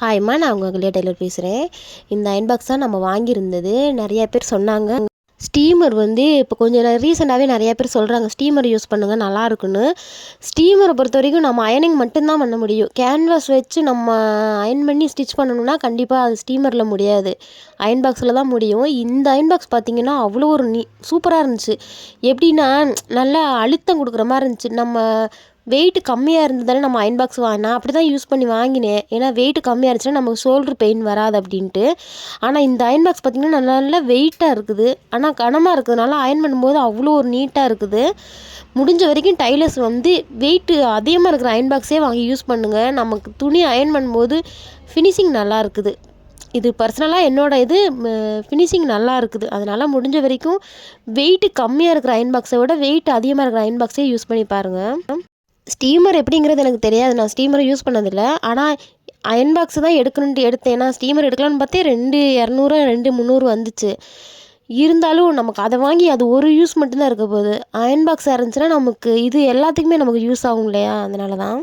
ஹாய்ம்மா, நான் உங்கள் அகல்யா டெய்லர் பேசுகிறேன். இந்த அயன் பாக்ஸ் தான் நம்ம வாங்கியிருந்தது. நிறையா பேர் சொன்னாங்க. ஸ்டீமர் இப்போ கொஞ்சம் ரீசெண்டாகவே நிறையா பேர் சொல்கிறாங்க, ஸ்டீமர் யூஸ் பண்ணுங்கள் நல்லாயிருக்குன்னு. ஸ்டீமரை பொறுத்த வரைக்கும் நம்ம அயனிங் மட்டும்தான் பண்ண முடியும். கேன்வாஸ் வச்சு நம்ம அயன் பண்ணி ஸ்டிச் பண்ணணும்னா கண்டிப்பாக அது ஸ்டீமரில் முடியாது, அயன் பாக்ஸில் தான் முடியும். இந்த அயன் பாக்ஸ் பார்த்திங்கன்னா அவ்வளோ ஒரு சூப்பராக இருந்துச்சு. எப்படின்னா நல்லா அழுத்தம் கொடுக்குற மாதிரி இருந்துச்சு. நம்ம வெயிட்டு கம்மியாக இருந்ததாலே நம்ம அயன் பாக்ஸ் நான் அப்படி தான் யூஸ் பண்ணி வாங்கினேன். ஏன்னா வெயிட்டு கம்மியாக இருந்துச்சுன்னா நமக்கு ஷோல்ட்ரு பெயின் வராது அப்படின்ட்டு. ஆனால் இந்த அயன் பாக்ஸ் பார்த்திங்கன்னா நல்லா வெயிட்டாக இருக்குது, ஆனால் கனமாக இருக்கிறதுனால அயன் பண்ணும்போது அவ்வளோ ஒரு நீட்டாக இருக்குது. முடிஞ்ச வரைக்கும் டைலர்ஸ் வெயிட்டு அதிகமாக இருக்கிற அயன் பாக்ஸே வாங்கி யூஸ் பண்ணுங்கள். நமக்கு துணி அயன் பண்ணும்போது ஃபினிஷிங் நல்லா இருக்குது. இது பர்சனலாக என்னோடய ஃபினிஷிங் நல்லா இருக்குது. அதனால் முடிஞ்ச வரைக்கும் வெயிட்டு கம்மியாக இருக்கிற அயன் பாக்ஸை விட வெயிட் அதிகமாக இருக்கிற அயன் பாக்ஸே யூஸ் பண்ணி பாருங்கள். ஸ்டீமர் எப்படிங்கிறது எனக்கு தெரியாது, நான் ஸ்டீமரை யூஸ் பண்ணதில்லை. ஆனால் அயன் பாக்ஸ் தான் எடுக்கணுன்ட்டு எடுத்தேன். ஏன்னா ஸ்டீமர் எடுக்கலான்னு பார்த்தே 2200 2300 வந்துச்சு. இருந்தாலும் நமக்கு அதை வாங்கி அது ஒரு யூஸ் மட்டும்தான் இருக்க போகுது. அயன் பாக்ஸாக இருந்துச்சுன்னா நமக்கு இது எல்லாத்துக்குமே நமக்கு யூஸ் ஆகும் இல்லையா, அதனால தான்.